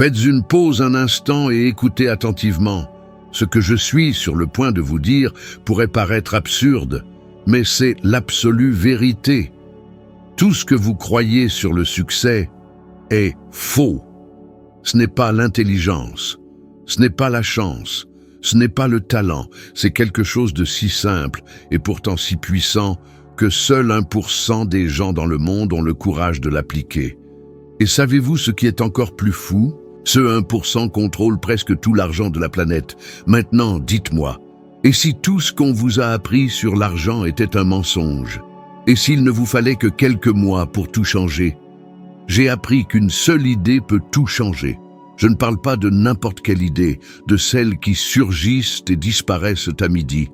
Faites une pause un instant et écoutez attentivement. Ce que je suis sur le point de vous dire pourrait paraître absurde, mais c'est l'absolue vérité. Tout ce que vous croyez sur le succès est faux. Ce n'est pas l'intelligence, ce n'est pas la chance, ce n'est pas le talent, c'est quelque chose de si simple et pourtant si puissant que seul 1% des gens dans le monde ont le courage de l'appliquer. Et savez-vous ce qui est encore plus fou? Ce 1% contrôle presque tout l'argent de la planète. Maintenant, dites-moi, et si tout ce qu'on vous a appris sur l'argent était un mensonge? Et s'il ne vous fallait que quelques mois pour tout changer? J'ai appris qu'une seule idée peut tout changer. Je ne parle pas de n'importe quelle idée, de celles qui surgissent et disparaissent à midi.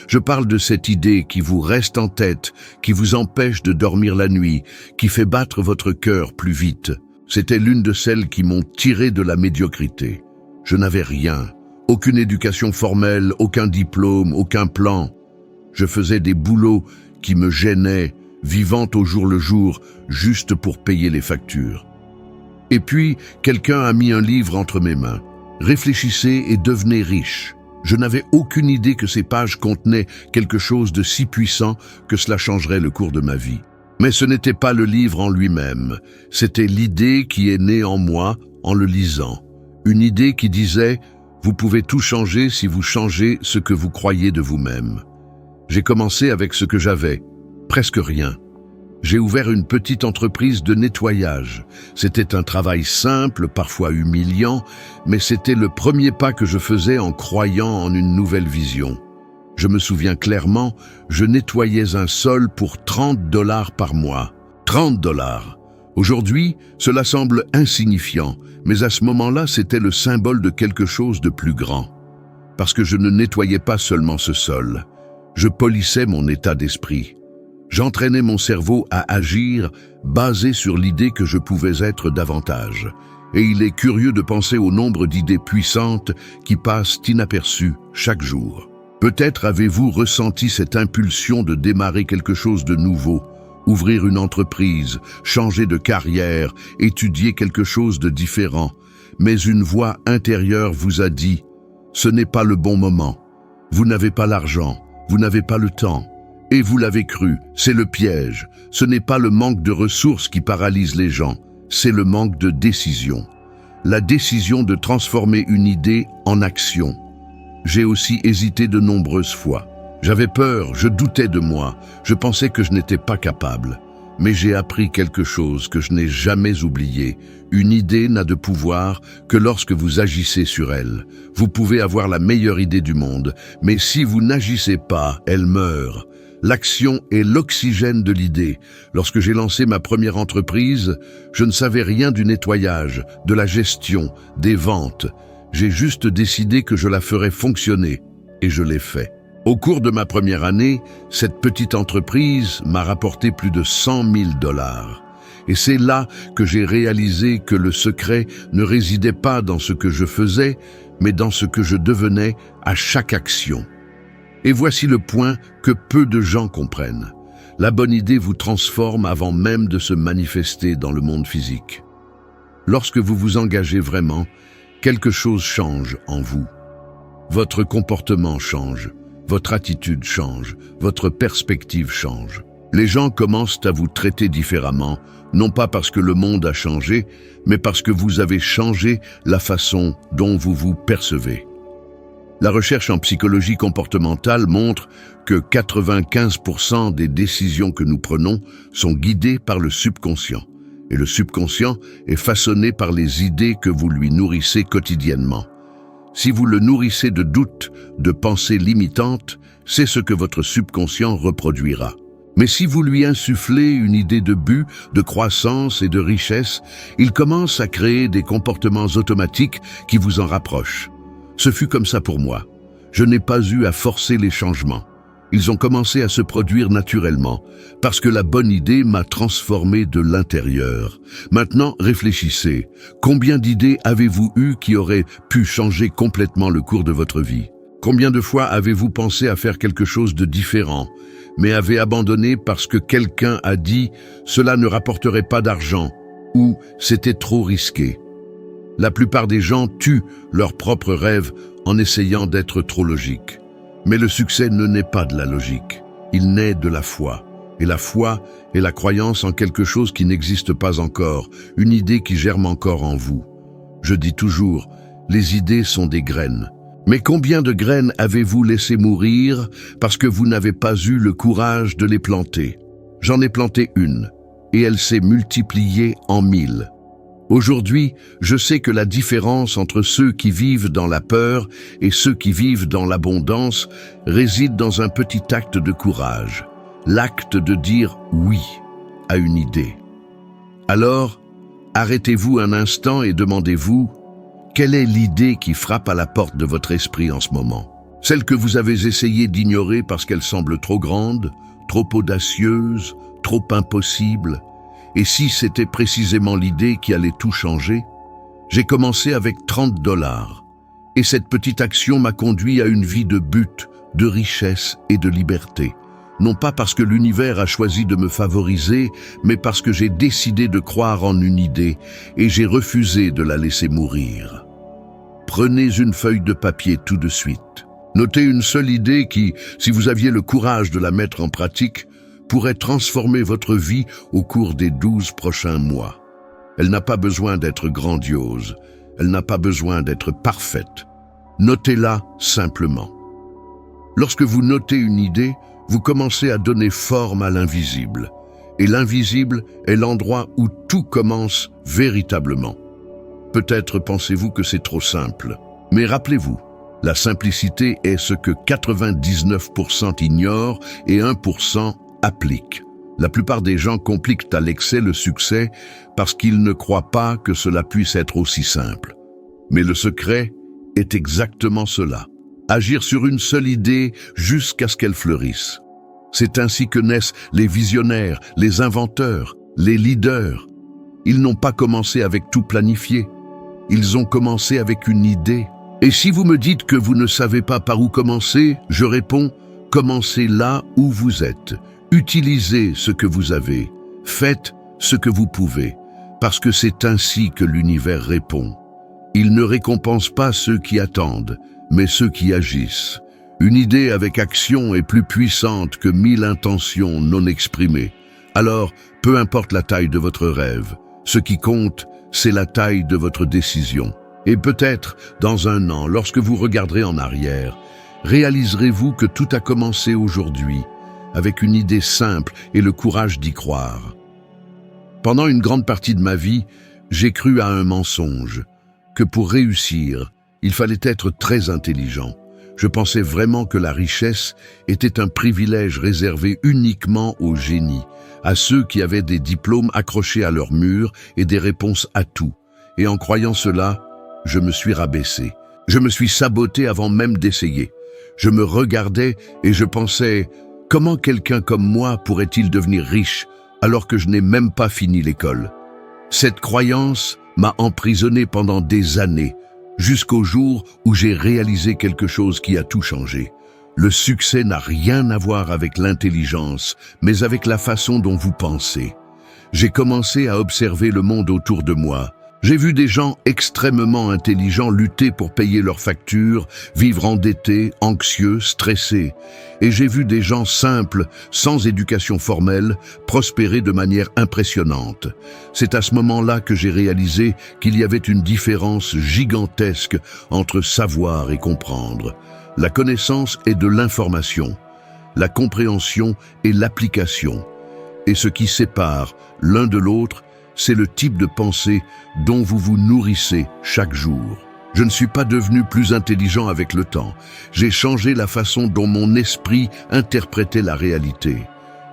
Je parle de cette idée qui vous reste en tête, qui vous empêche de dormir la nuit, qui fait battre votre cœur plus vite. C'était l'une de celles qui m'ont tiré de la médiocrité. Je n'avais rien, aucune éducation formelle, aucun diplôme, aucun plan. Je faisais des boulots qui me gênaient, vivant au jour le jour, juste pour payer les factures. Et puis, quelqu'un a mis un livre entre mes mains. Réfléchissez et devenez riche. Je n'avais aucune idée que ces pages contenaient quelque chose de si puissant que cela changerait le cours de ma vie. Mais ce n'était pas le livre en lui-même, c'était l'idée qui est née en moi en le lisant. Une idée qui disait « Vous pouvez tout changer si vous changez ce que vous croyez de vous-même ». J'ai commencé avec ce que j'avais, presque rien. J'ai ouvert une petite entreprise de nettoyage. C'était un travail simple, parfois humiliant, mais c'était le premier pas que je faisais en croyant en une nouvelle vision. Je me souviens clairement, je nettoyais un sol pour $30 par mois. $30. Aujourd'hui, cela semble insignifiant, mais à ce moment-là, c'était le symbole de quelque chose de plus grand. Parce que je ne nettoyais pas seulement ce sol. Je polissais mon état d'esprit. J'entraînais mon cerveau à agir, basé sur l'idée que je pouvais être davantage. Et il est curieux de penser au nombre d'idées puissantes qui passent inaperçues chaque jour. Peut-être avez-vous ressenti cette impulsion de démarrer quelque chose de nouveau, ouvrir une entreprise, changer de carrière, étudier quelque chose de différent. Mais une voix intérieure vous a dit « Ce n'est pas le bon moment. Vous n'avez pas l'argent, vous n'avez pas le temps. » Et vous l'avez cru, c'est le piège. Ce n'est pas le manque de ressources qui paralyse les gens, c'est le manque de décision. La décision de transformer une idée en action. J'ai aussi hésité de nombreuses fois. J'avais peur, je doutais de moi, je pensais que je n'étais pas capable. Mais j'ai appris quelque chose que je n'ai jamais oublié. Une idée n'a de pouvoir que lorsque vous agissez sur elle. Vous pouvez avoir la meilleure idée du monde, mais si vous n'agissez pas, elle meurt. L'action est l'oxygène de l'idée. Lorsque j'ai lancé ma première entreprise, je ne savais rien du nettoyage, de la gestion, des ventes. J'ai juste décidé que je la ferais fonctionner, et je l'ai fait. Au cours de ma première année, cette petite entreprise m'a rapporté plus de $100 000. Et c'est là que j'ai réalisé que le secret ne résidait pas dans ce que je faisais, mais dans ce que je devenais à chaque action. Et voici le point que peu de gens comprennent. La bonne idée vous transforme avant même de se manifester dans le monde physique. Lorsque vous vous engagez vraiment, quelque chose change en vous. Votre comportement change, votre attitude change, votre perspective change. Les gens commencent à vous traiter différemment, non pas parce que le monde a changé, mais parce que vous avez changé la façon dont vous vous percevez. La recherche en psychologie comportementale montre que 95% des décisions que nous prenons sont guidées par le subconscient. Et le subconscient est façonné par les idées que vous lui nourrissez quotidiennement. Si vous le nourrissez de doutes, de pensées limitantes, c'est ce que votre subconscient reproduira. Mais si vous lui insufflez une idée de but, de croissance et de richesse, il commence à créer des comportements automatiques qui vous en rapprochent. Ce fut comme ça pour moi. Je n'ai pas eu à forcer les changements. Ils ont commencé à se produire naturellement, parce que la bonne idée m'a transformé de l'intérieur. Maintenant, réfléchissez. Combien d'idées avez-vous eues qui auraient pu changer complètement le cours de votre vie? Combien de fois avez-vous pensé à faire quelque chose de différent, mais avez abandonné parce que quelqu'un a dit « cela ne rapporterait pas d'argent » ou « c'était trop risqué ». La plupart des gens tuent leurs propres rêves en essayant d'être trop logiques. Mais le succès ne naît pas de la logique, il naît de la foi. Et la foi est la croyance en quelque chose qui n'existe pas encore, une idée qui germe encore en vous. Je dis toujours, les idées sont des graines. Mais combien de graines avez-vous laissé mourir parce que vous n'avez pas eu le courage de les planter? J'en ai planté une, et elle s'est multipliée en 1000. Aujourd'hui, je sais que la différence entre ceux qui vivent dans la peur et ceux qui vivent dans l'abondance réside dans un petit acte de courage. L'acte de dire oui à une idée. Alors, arrêtez-vous un instant et demandez-vous, quelle est l'idée qui frappe à la porte de votre esprit en ce moment? Celle que vous avez essayé d'ignorer parce qu'elle semble trop grande, trop audacieuse, trop impossible. Et si c'était précisément l'idée qui allait tout changer? J'ai commencé avec $30. Et cette petite action m'a conduit à une vie de but, de richesse et de liberté. Non pas parce que l'univers a choisi de me favoriser, mais parce que j'ai décidé de croire en une idée et j'ai refusé de la laisser mourir. Prenez une feuille de papier tout de suite. Notez une seule idée qui, si vous aviez le courage de la mettre en pratique, pourrait transformer votre vie au cours des 12 prochains mois. Elle n'a pas besoin d'être grandiose, elle n'a pas besoin d'être parfaite. Notez-la simplement. Lorsque vous notez une idée, vous commencez à donner forme à l'invisible. Et l'invisible est l'endroit où tout commence véritablement. Peut-être pensez-vous que c'est trop simple, mais rappelez-vous, la simplicité est ce que 99% ignorent et 1% appliquent. La plupart des gens compliquent à l'excès le succès parce qu'ils ne croient pas que cela puisse être aussi simple. Mais le secret est exactement cela. Agir sur une seule idée jusqu'à ce qu'elle fleurisse. C'est ainsi que naissent les visionnaires, les inventeurs, les leaders. Ils n'ont pas commencé avec tout planifié. Ils ont commencé avec une idée. Et si vous me dites que vous ne savez pas par où commencer, je réponds, commencez là où vous êtes. Utilisez ce que vous avez. Faites ce que vous pouvez. Parce que c'est ainsi que l'univers répond. Il ne récompense pas ceux qui attendent, mais ceux qui agissent. Une idée avec action est plus puissante que 1000 intentions non exprimées. Alors, peu importe la taille de votre rêve, ce qui compte, c'est la taille de votre décision. Et peut-être, dans un an, lorsque vous regarderez en arrière, réaliserez-vous que tout a commencé aujourd'hui, avec une idée simple et le courage d'y croire. Pendant une grande partie de ma vie, j'ai cru à un mensonge, que pour réussir, il fallait être très intelligent. Je pensais vraiment que la richesse était un privilège réservé uniquement aux génies, à ceux qui avaient des diplômes accrochés à leur mur et des réponses à tout. Et en croyant cela, je me suis rabaissé. Je me suis saboté avant même d'essayer. Je me regardais et je pensais, comment quelqu'un comme moi pourrait-il devenir riche alors que je n'ai même pas fini l'école? Cette croyance m'a emprisonné pendant des années, jusqu'au jour où j'ai réalisé quelque chose qui a tout changé. Le succès n'a rien à voir avec l'intelligence, mais avec la façon dont vous pensez. J'ai commencé à observer le monde autour de moi. J'ai vu des gens extrêmement intelligents lutter pour payer leurs factures, vivre endettés, anxieux, stressés. Et j'ai vu des gens simples, sans éducation formelle, prospérer de manière impressionnante. C'est à ce moment-là que j'ai réalisé qu'il y avait une différence gigantesque entre savoir et comprendre. La connaissance est de l'information, la compréhension est l'application. Et ce qui sépare l'un de l'autre, c'est le type de pensée dont vous vous nourrissez chaque jour. Je ne suis pas devenu plus intelligent avec le temps. J'ai changé la façon dont mon esprit interprétait la réalité.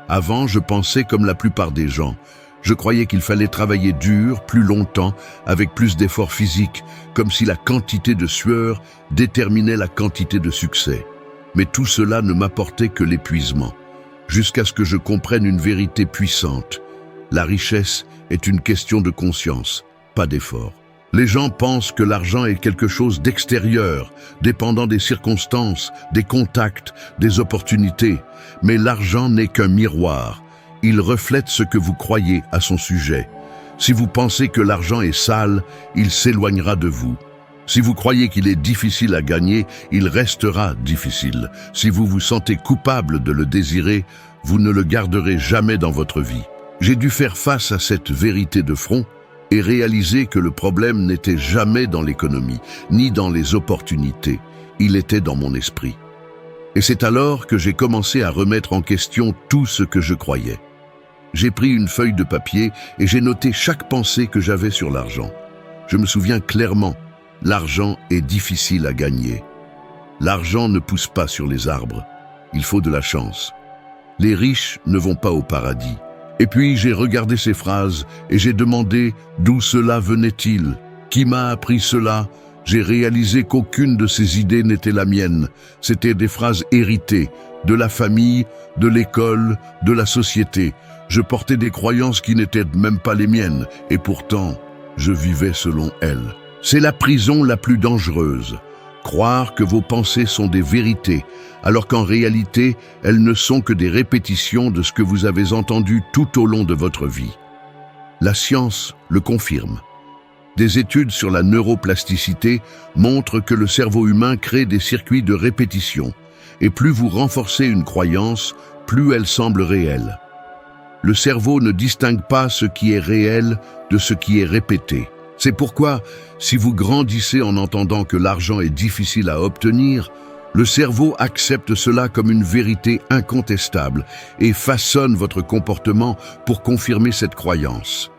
Avant, je pensais comme la plupart des gens. Je croyais qu'il fallait travailler dur, plus longtemps, avec plus d'efforts physiques, comme si la quantité de sueur déterminait la quantité de succès. Mais tout cela ne m'apportait que l'épuisement, jusqu'à ce que je comprenne une vérité puissante. La richesse est une question de conscience, pas d'effort. Les gens pensent que l'argent est quelque chose d'extérieur, dépendant des circonstances, des contacts, des opportunités. Mais l'argent n'est qu'un miroir. Il reflète ce que vous croyez à son sujet. Si vous pensez que l'argent est sale, il s'éloignera de vous. Si vous croyez qu'il est difficile à gagner, il restera difficile. Si vous vous sentez coupable de le désirer, vous ne le garderez jamais dans votre vie. J'ai dû faire face à cette vérité de front et réaliser que le problème n'était jamais dans l'économie, ni dans les opportunités. Il était dans mon esprit. Et c'est alors que j'ai commencé à remettre en question tout ce que je croyais. J'ai pris une feuille de papier et j'ai noté chaque pensée que j'avais sur l'argent. Je me souviens clairement, l'argent est difficile à gagner. L'argent ne pousse pas sur les arbres. Il faut de la chance. Les riches ne vont pas au paradis. Et puis j'ai regardé ces phrases et j'ai demandé d'où cela venait-il. Qui m'a appris cela? J'ai réalisé qu'aucune de ces idées n'était la mienne. C'était des phrases héritées, de la famille, de l'école, de la société. Je portais des croyances qui n'étaient même pas les miennes, et pourtant, je vivais selon elles. C'est la prison la plus dangereuse. Croire que vos pensées sont des vérités, alors qu'en réalité, elles ne sont que des répétitions de ce que vous avez entendu tout au long de votre vie. La science le confirme. Des études sur la neuroplasticité montrent que le cerveau humain crée des circuits de répétition, et plus vous renforcez une croyance, plus elle semble réelle. Le cerveau ne distingue pas ce qui est réel de ce qui est répété. C'est pourquoi, si vous grandissez en entendant que l'argent est difficile à obtenir, le cerveau accepte cela comme une vérité incontestable et façonne votre comportement pour confirmer cette croyance.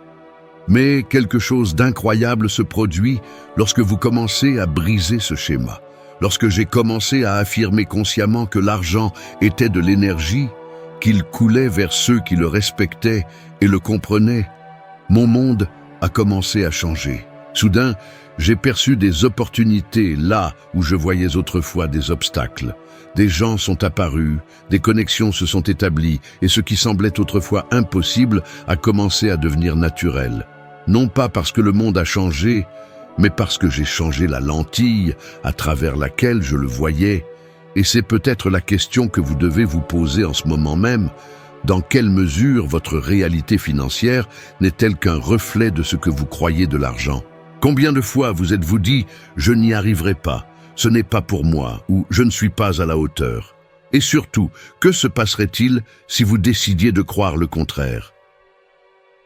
Mais quelque chose d'incroyable se produit lorsque vous commencez à briser ce schéma. Lorsque j'ai commencé à affirmer consciemment que l'argent était de l'énergie, qu'il coulait vers ceux qui le respectaient et le comprenaient, mon monde a commencé à changer. Soudain, j'ai perçu des opportunités là où je voyais autrefois des obstacles. Des gens sont apparus, des connexions se sont établies et ce qui semblait autrefois impossible a commencé à devenir naturel. Non pas parce que le monde a changé, mais parce que j'ai changé la lentille à travers laquelle je le voyais. Et c'est peut-être la question que vous devez vous poser en ce moment même. Dans quelle mesure votre réalité financière n'est-elle qu'un reflet de ce que vous croyez de l'argent? Combien de fois vous êtes-vous dit « je n'y arriverai pas, ce n'est pas pour moi » ou « je ne suis pas à la hauteur ». Et surtout, que se passerait-il si vous décidiez de croire le contraire?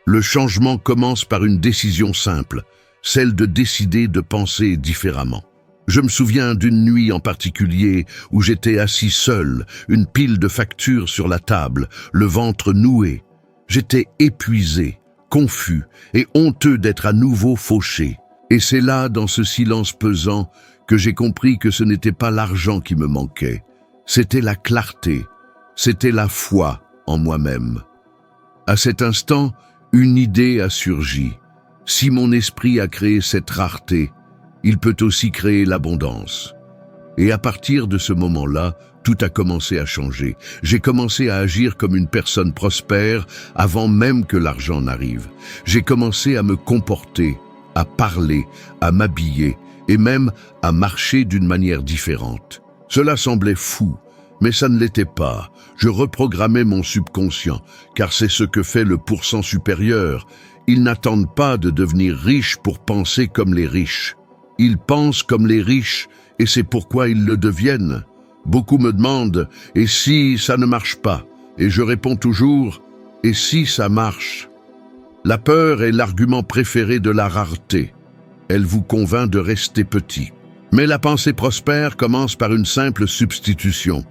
Le changement commence par une décision simple, celle de décider de penser différemment. Je me souviens d'une nuit en particulier où j'étais assis seul, une pile de factures sur la table, le ventre noué. J'étais épuisé, confus et honteux d'être à nouveau fauché. Et c'est là, dans ce silence pesant, que j'ai compris que ce n'était pas l'argent qui me manquait. C'était la clarté, c'était la foi en moi-même. À cet instant, une idée a surgi. Si mon esprit a créé cette rareté, il peut aussi créer l'abondance. Et à partir de ce moment-là, tout a commencé à changer. J'ai commencé à agir comme une personne prospère avant même que l'argent n'arrive. J'ai commencé à me comporter, à parler, à m'habiller et même à marcher d'une manière différente. Cela semblait fou, mais ça ne l'était pas. Je reprogrammais mon subconscient, car c'est ce que fait le pourcent supérieur. Ils n'attendent pas de devenir riches pour penser comme les riches. Ils pensent comme les riches et c'est pourquoi ils le deviennent. Beaucoup me demandent « et si ça ne marche pas ?» Et je réponds toujours « et si ça marche ?» La peur est l'argument préféré de la rareté. Elle vous convainc de rester petit. Mais la pensée prospère commence par une simple substitution.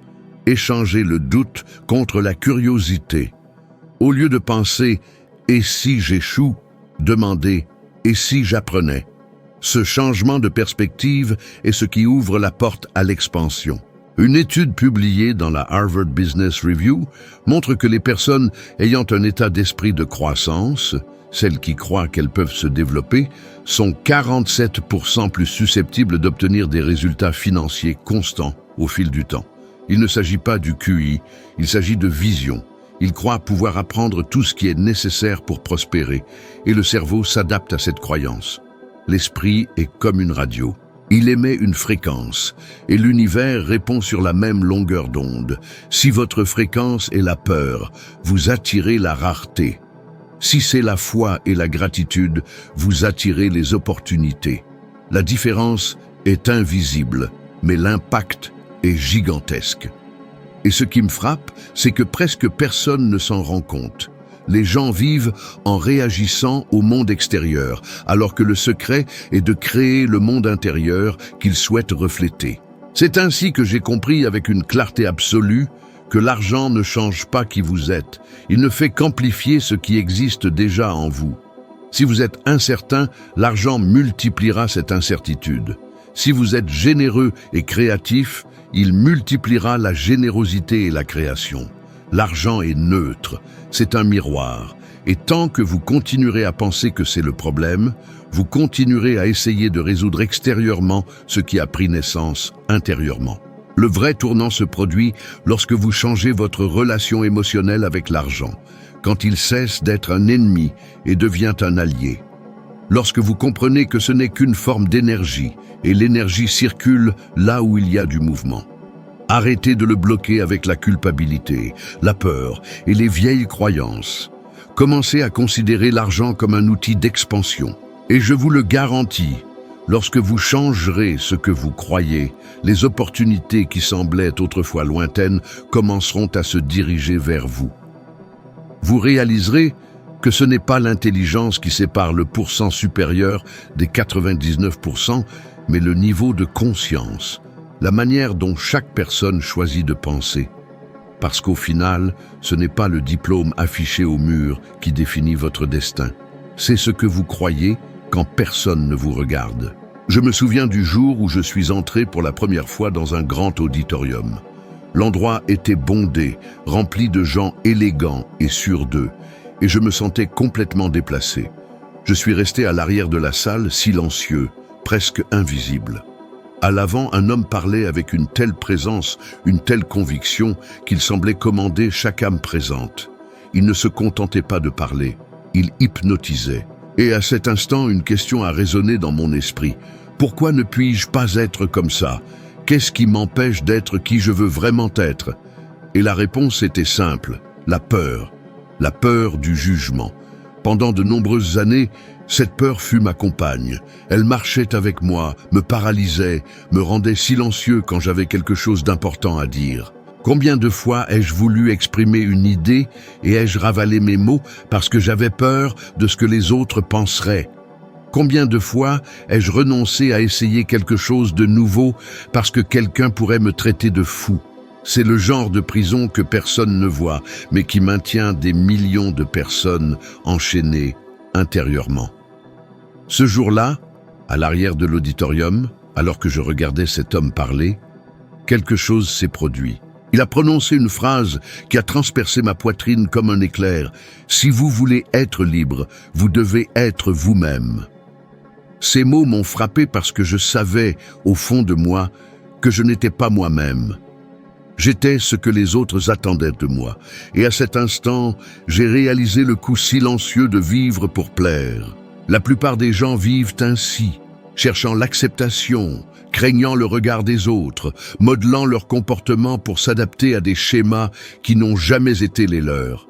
Échanger le doute contre la curiosité. Au lieu de penser « et si j'échoue ?» demandez « et si j'apprenais ?» Ce changement de perspective est ce qui ouvre la porte à l'expansion. Une étude publiée dans la Harvard Business Review montre que les personnes ayant un état d'esprit de croissance, celles qui croient qu'elles peuvent se développer, sont 47% plus susceptibles d'obtenir des résultats financiers constants au fil du temps. Il ne s'agit pas du QI, il s'agit de vision. Ils croient pouvoir apprendre tout ce qui est nécessaire pour prospérer, et le cerveau s'adapte à cette croyance. L'esprit est comme une radio. Il émet une fréquence, et l'univers répond sur la même longueur d'onde. Si votre fréquence est la peur, vous attirez la rareté. Si c'est la foi et la gratitude, vous attirez les opportunités. La différence est invisible, mais l'impact est gigantesque. Et ce qui me frappe, c'est que presque personne ne s'en rend compte. Les gens vivent en réagissant au monde extérieur, alors que le secret est de créer le monde intérieur qu'ils souhaitent refléter. C'est ainsi que j'ai compris avec une clarté absolue que l'argent ne change pas qui vous êtes. Il ne fait qu'amplifier ce qui existe déjà en vous. Si vous êtes incertain, l'argent multipliera cette incertitude. Si vous êtes généreux et créatif, il multipliera la générosité et la création. L'argent est neutre, c'est un miroir. Et tant que vous continuerez à penser que c'est le problème, vous continuerez à essayer de résoudre extérieurement ce qui a pris naissance intérieurement. Le vrai tournant se produit lorsque vous changez votre relation émotionnelle avec l'argent, quand il cesse d'être un ennemi et devient un allié. Lorsque vous comprenez que ce n'est qu'une forme d'énergie, et l'énergie circule là où il y a du mouvement. Arrêtez de le bloquer avec la culpabilité, la peur et les vieilles croyances. Commencez à considérer l'argent comme un outil d'expansion. Et je vous le garantis, lorsque vous changerez ce que vous croyez, les opportunités qui semblaient autrefois lointaines commenceront à se diriger vers vous. Vous réaliserez que ce n'est pas l'intelligence qui sépare le pourcent supérieur des 99%, mais le niveau de conscience, la manière dont chaque personne choisit de penser. Parce qu'au final, ce n'est pas le diplôme affiché au mur qui définit votre destin. C'est ce que vous croyez quand personne ne vous regarde. Je me souviens du jour où je suis entré pour la première fois dans un grand auditorium. L'endroit était bondé, rempli de gens élégants et sûrs d'eux, et je me sentais complètement déplacé. Je suis resté à l'arrière de la salle, silencieux, presque invisible. À l'avant, un homme parlait avec une telle présence, une telle conviction, qu'il semblait commander chaque âme présente. Il ne se contentait pas de parler, il hypnotisait. Et à cet instant, une question a résonné dans mon esprit. Pourquoi ne puis-je pas être comme ça? Qu'est-ce qui m'empêche d'être qui je veux vraiment être? Et la réponse était simple, la peur du jugement. Pendant de nombreuses années, cette peur fut ma compagne. Elle marchait avec moi, me paralysait, me rendait silencieux quand j'avais quelque chose d'important à dire. Combien de fois ai-je voulu exprimer une idée et ai-je ravalé mes mots parce que j'avais peur de ce que les autres penseraient? Combien de fois ai-je renoncé à essayer quelque chose de nouveau parce que quelqu'un pourrait me traiter de fou? C'est le genre de prison que personne ne voit, mais qui maintient des millions de personnes enchaînées intérieurement. Ce jour-là, à l'arrière de l'auditorium, alors que je regardais cet homme parler, quelque chose s'est produit. Il a prononcé une phrase qui a transpercé ma poitrine comme un éclair. « Si vous voulez être libre, vous devez être vous-même. » Ces mots m'ont frappé parce que je savais, au fond de moi, que je n'étais pas moi-même. J'étais ce que les autres attendaient de moi. Et à cet instant, j'ai réalisé le coût silencieux de vivre pour plaire. La plupart des gens vivent ainsi, cherchant l'acceptation, craignant le regard des autres, modelant leur comportement pour s'adapter à des schémas qui n'ont jamais été les leurs.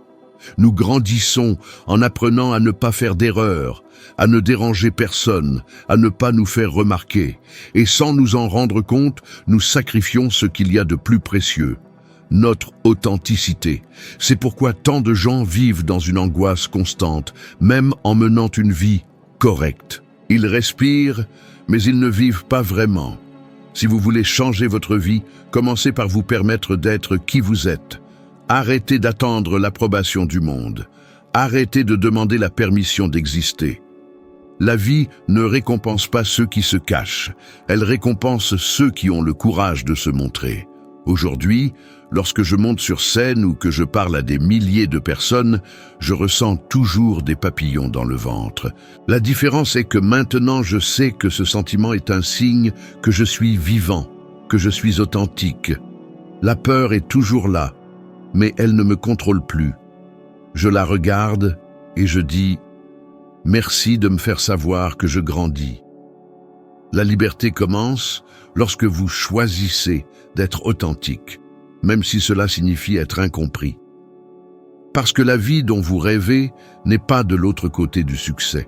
Nous grandissons en apprenant à ne pas faire d'erreurs, à ne déranger personne, à ne pas nous faire remarquer. Et sans nous en rendre compte, nous sacrifions ce qu'il y a de plus précieux, notre authenticité. C'est pourquoi tant de gens vivent dans une angoisse constante, même en menant une vie correcte. Ils respirent, mais ils ne vivent pas vraiment. Si vous voulez changer votre vie, commencez par vous permettre d'être qui vous êtes. Arrêtez d'attendre l'approbation du monde. Arrêtez de demander la permission d'exister. La vie ne récompense pas ceux qui se cachent. Elle récompense ceux qui ont le courage de se montrer. Aujourd'hui, lorsque je monte sur scène ou que je parle à des milliers de personnes, je ressens toujours des papillons dans le ventre. La différence est que maintenant je sais que ce sentiment est un signe que je suis vivant, que je suis authentique. La peur est toujours là, mais elle ne me contrôle plus. Je la regarde et je dis « Merci de me faire savoir que je grandis ». La liberté commence lorsque vous choisissez d'être authentique, même si cela signifie être incompris. Parce que la vie dont vous rêvez n'est pas de l'autre côté du succès.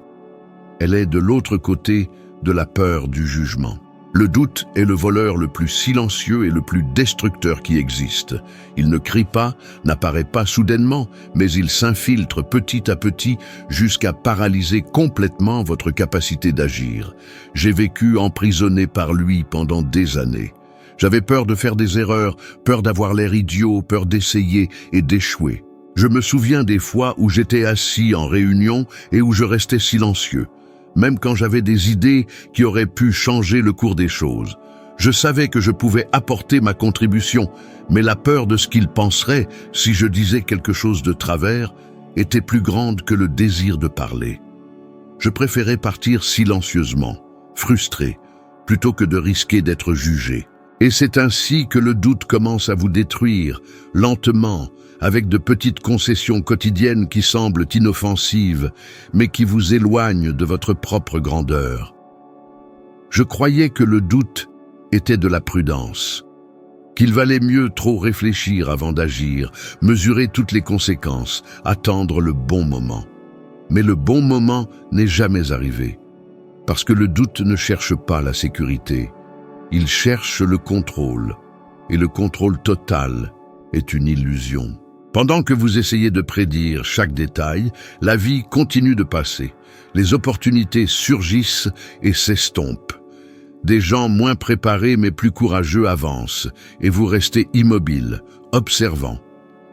Elle est de l'autre côté de la peur du jugement. Le doute est le voleur le plus silencieux et le plus destructeur qui existe. Il ne crie pas, n'apparaît pas soudainement, mais il s'infiltre petit à petit jusqu'à paralyser complètement votre capacité d'agir. J'ai vécu emprisonné par lui pendant des années. J'avais peur de faire des erreurs, peur d'avoir l'air idiot, peur d'essayer et d'échouer. Je me souviens des fois où j'étais assis en réunion et où je restais silencieux. Même quand j'avais des idées qui auraient pu changer le cours des choses. Je savais que je pouvais apporter ma contribution, mais la peur de ce qu'ils penseraient si je disais quelque chose de travers était plus grande que le désir de parler. Je préférais partir silencieusement, frustré, plutôt que de risquer d'être jugé. Et c'est ainsi que le doute commence à vous détruire, lentement, avec de petites concessions quotidiennes qui semblent inoffensives, mais qui vous éloignent de votre propre grandeur. Je croyais que le doute était de la prudence, qu'il valait mieux trop réfléchir avant d'agir, mesurer toutes les conséquences, attendre le bon moment. Mais le bon moment n'est jamais arrivé, parce que le doute ne cherche pas la sécurité, il cherche le contrôle, et le contrôle total est une illusion. Pendant que vous essayez de prédire chaque détail, la vie continue de passer. Les opportunités surgissent et s'estompent. Des gens moins préparés mais plus courageux avancent, et vous restez immobile, observant,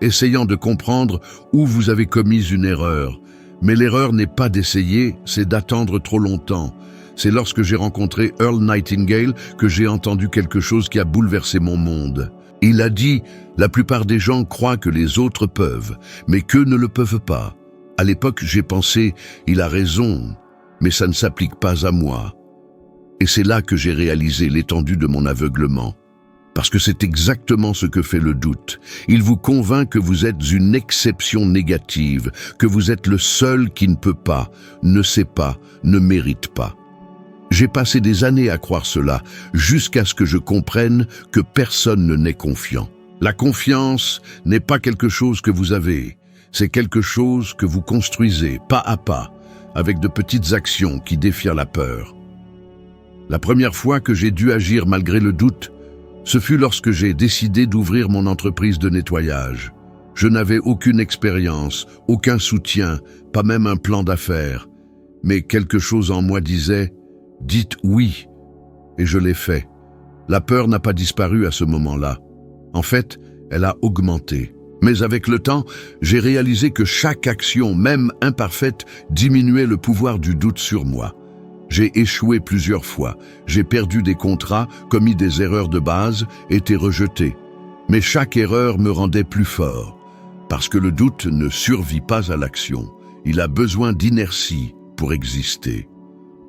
essayant de comprendre où vous avez commis une erreur. Mais l'erreur n'est pas d'essayer, c'est d'attendre trop longtemps. C'est lorsque j'ai rencontré Earl Nightingale que j'ai entendu quelque chose qui a bouleversé mon monde. Il a dit « La plupart des gens croient que les autres peuvent, mais qu'eux ne le peuvent pas. » À l'époque, j'ai pensé « Il a raison, mais ça ne s'applique pas à moi. » Et c'est là que j'ai réalisé l'étendue de mon aveuglement. Parce que c'est exactement ce que fait le doute. Il vous convainc que vous êtes une exception négative, que vous êtes le seul qui ne peut pas, ne sait pas, ne mérite pas. J'ai passé des années à croire cela, jusqu'à ce que je comprenne que personne ne n'est confiant. La confiance n'est pas quelque chose que vous avez, c'est quelque chose que vous construisez pas à pas, avec de petites actions qui défient la peur. La première fois que j'ai dû agir malgré le doute, ce fut lorsque j'ai décidé d'ouvrir mon entreprise de nettoyage. Je n'avais aucune expérience, aucun soutien, pas même un plan d'affaires, mais quelque chose en moi disait « Dites oui », et je l'ai fait. La peur n'a pas disparu à ce moment-là. En fait, elle a augmenté. Mais avec le temps, j'ai réalisé que chaque action, même imparfaite, diminuait le pouvoir du doute sur moi. J'ai échoué plusieurs fois, j'ai perdu des contrats, commis des erreurs de base, été rejeté. Mais chaque erreur me rendait plus fort, parce que le doute ne survit pas à l'action. Il a besoin d'inertie pour exister.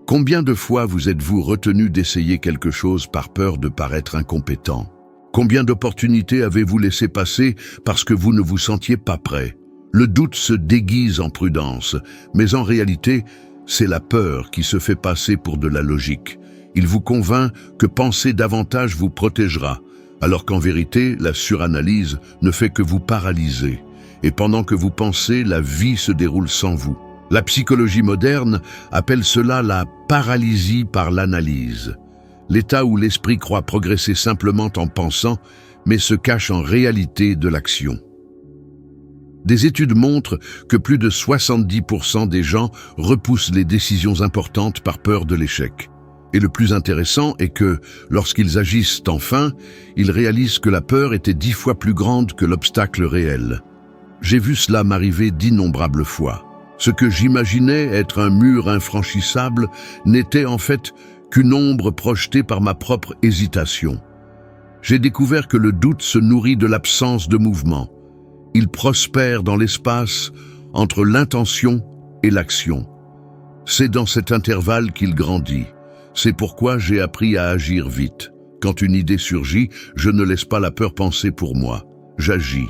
Combien de fois vous êtes-vous retenu d'essayer quelque chose par peur de paraître incompétent? Combien d'opportunités avez-vous laissé passer parce que vous ne vous sentiez pas prêt? Le doute se déguise en prudence, mais en réalité, c'est la peur qui se fait passer pour de la logique. Il vous convainc que penser davantage vous protégera, alors qu'en vérité, la suranalyse ne fait que vous paralyser. Et pendant que vous pensez, la vie se déroule sans vous. La psychologie moderne appelle cela la paralysie par l'analyse. L'état où l'esprit croit progresser simplement en pensant, mais se cache en réalité de l'action. Des études montrent que plus de 70% des gens repoussent les décisions importantes par peur de l'échec. Et le plus intéressant est que, lorsqu'ils agissent enfin, ils réalisent que la peur était 10 fois plus grande que l'obstacle réel. J'ai vu cela m'arriver d'innombrables fois. Ce que j'imaginais être un mur infranchissable n'était en fait qu'une ombre projetée par ma propre hésitation. J'ai découvert que le doute se nourrit de l'absence de mouvement. Il prospère dans l'espace entre l'intention et l'action. C'est dans cet intervalle qu'il grandit. C'est pourquoi j'ai appris à agir vite. Quand une idée surgit, je ne laisse pas la peur penser pour moi. J'agis.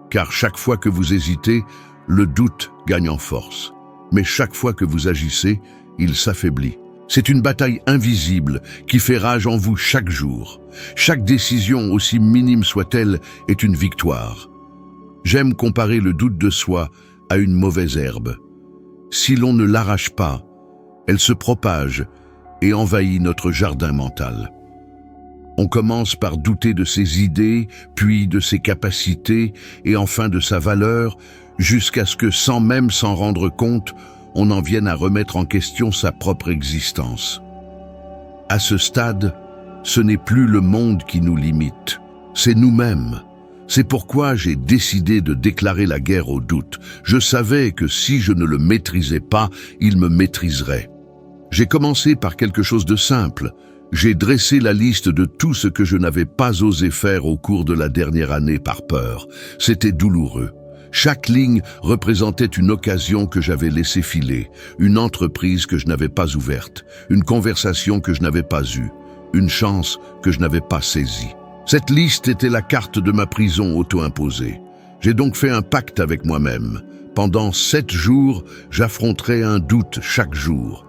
Car chaque fois que vous hésitez, le doute gagne en force. Mais chaque fois que vous agissez, il s'affaiblit. C'est une bataille invisible qui fait rage en vous chaque jour. Chaque décision, aussi minime soit-elle, est une victoire. J'aime comparer le doute de soi à une mauvaise herbe. Si l'on ne l'arrache pas, elle se propage et envahit notre jardin mental. On commence par douter de ses idées, puis de ses capacités et enfin de sa valeur, jusqu'à ce que, sans même s'en rendre compte, on en vienne à remettre en question sa propre existence. À ce stade, ce n'est plus le monde qui nous limite, c'est nous-mêmes. C'est pourquoi j'ai décidé de déclarer la guerre au doute. Je savais que si je ne le maîtrisais pas, il me maîtriserait. J'ai commencé par quelque chose de simple. J'ai dressé la liste de tout ce que je n'avais pas osé faire au cours de la dernière année par peur. C'était douloureux. Chaque ligne représentait une occasion que j'avais laissée filer, une entreprise que je n'avais pas ouverte, une conversation que je n'avais pas eue, une chance que je n'avais pas saisie. Cette liste était la carte de ma prison auto-imposée. J'ai donc fait un pacte avec moi-même. Pendant 7 jours, j'affronterais un doute chaque jour.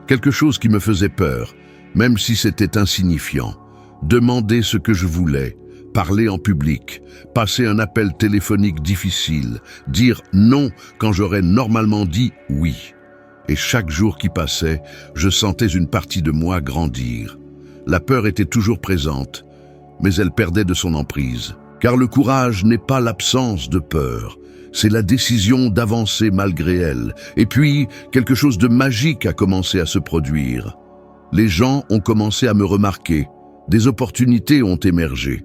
Quelque chose qui me faisait peur, même si c'était insignifiant. Demander ce que je voulais, parler en public, passer un appel téléphonique difficile, dire non quand j'aurais normalement dit oui. Et chaque jour qui passait, je sentais une partie de moi grandir. La peur était toujours présente, mais elle perdait de son emprise. Car le courage n'est pas l'absence de peur, c'est la décision d'avancer malgré elle. Et puis, quelque chose de magique a commencé à se produire. Les gens ont commencé à me remarquer, des opportunités ont émergé.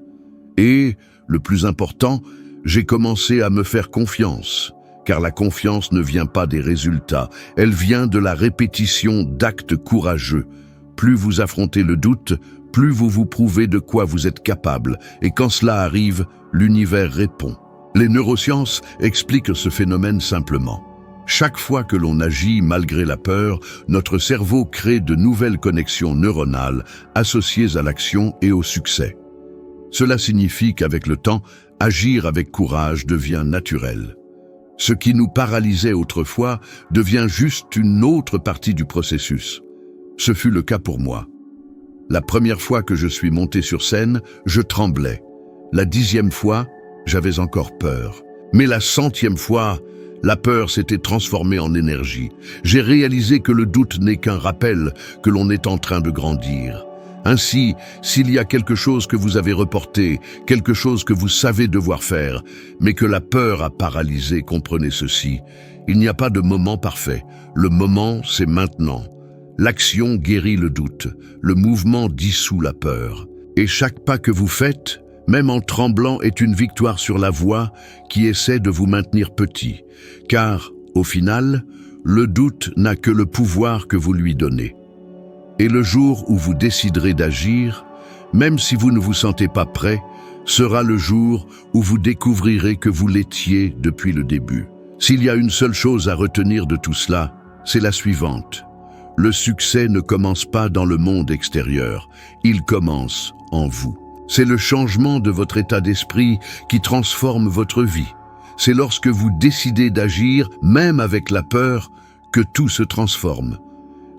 Et, le plus important, j'ai commencé à me faire confiance. Car la confiance ne vient pas des résultats, elle vient de la répétition d'actes courageux. Plus vous affrontez le doute, plus vous vous prouvez de quoi vous êtes capable, et quand cela arrive, l'univers répond. Les neurosciences expliquent ce phénomène simplement. Chaque fois que l'on agit malgré la peur, notre cerveau crée de nouvelles connexions neuronales associées à l'action et au succès. Cela signifie qu'avec le temps, agir avec courage devient naturel. Ce qui nous paralysait autrefois devient juste une autre partie du processus. Ce fut le cas pour moi. La première fois que je suis monté sur scène, je tremblais. La 10e fois, j'avais encore peur. Mais la 100e fois, la peur s'était transformée en énergie. J'ai réalisé que le doute n'est qu'un rappel que l'on est en train de grandir. Ainsi, s'il y a quelque chose que vous avez reporté, quelque chose que vous savez devoir faire, mais que la peur a paralysé, comprenez ceci. Il n'y a pas de moment parfait. Le moment, c'est maintenant. L'action guérit le doute, le mouvement dissout la peur. Et chaque pas que vous faites, même en tremblant, est une victoire sur la voie qui essaie de vous maintenir petit. Car, au final, le doute n'a que le pouvoir que vous lui donnez. Et le jour où vous déciderez d'agir, même si vous ne vous sentez pas prêt, sera le jour où vous découvrirez que vous l'étiez depuis le début. S'il y a une seule chose à retenir de tout cela, c'est la suivante. Le succès ne commence pas dans le monde extérieur, il commence en vous. C'est le changement de votre état d'esprit qui transforme votre vie. C'est lorsque vous décidez d'agir, même avec la peur, que tout se transforme.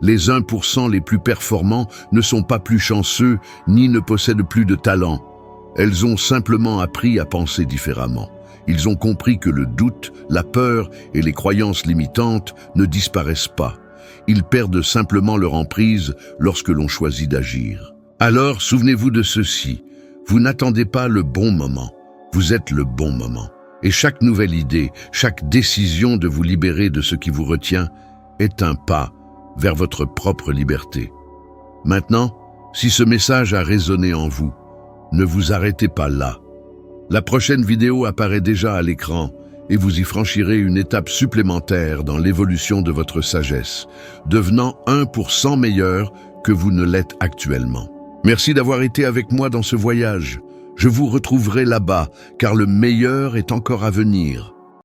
Les 1% les plus performants ne sont pas plus chanceux ni ne possèdent plus de talent. Elles ont simplement appris à penser différemment. Ils ont compris que le doute, la peur et les croyances limitantes ne disparaissent pas. Ils perdent simplement leur emprise lorsque l'on choisit d'agir. Alors, souvenez-vous de ceci. Vous n'attendez pas le bon moment. Vous êtes le bon moment. Et chaque nouvelle idée, chaque décision de vous libérer de ce qui vous retient est un pas vers votre propre liberté. Maintenant, si ce message a résonné en vous, ne vous arrêtez pas là. La prochaine vidéo apparaît déjà à l'écran et vous y franchirez une étape supplémentaire dans l'évolution de votre sagesse, devenant 1% meilleur que vous ne l'êtes actuellement. Merci d'avoir été avec moi dans ce voyage. Je vous retrouverai là-bas, car le meilleur est encore à venir.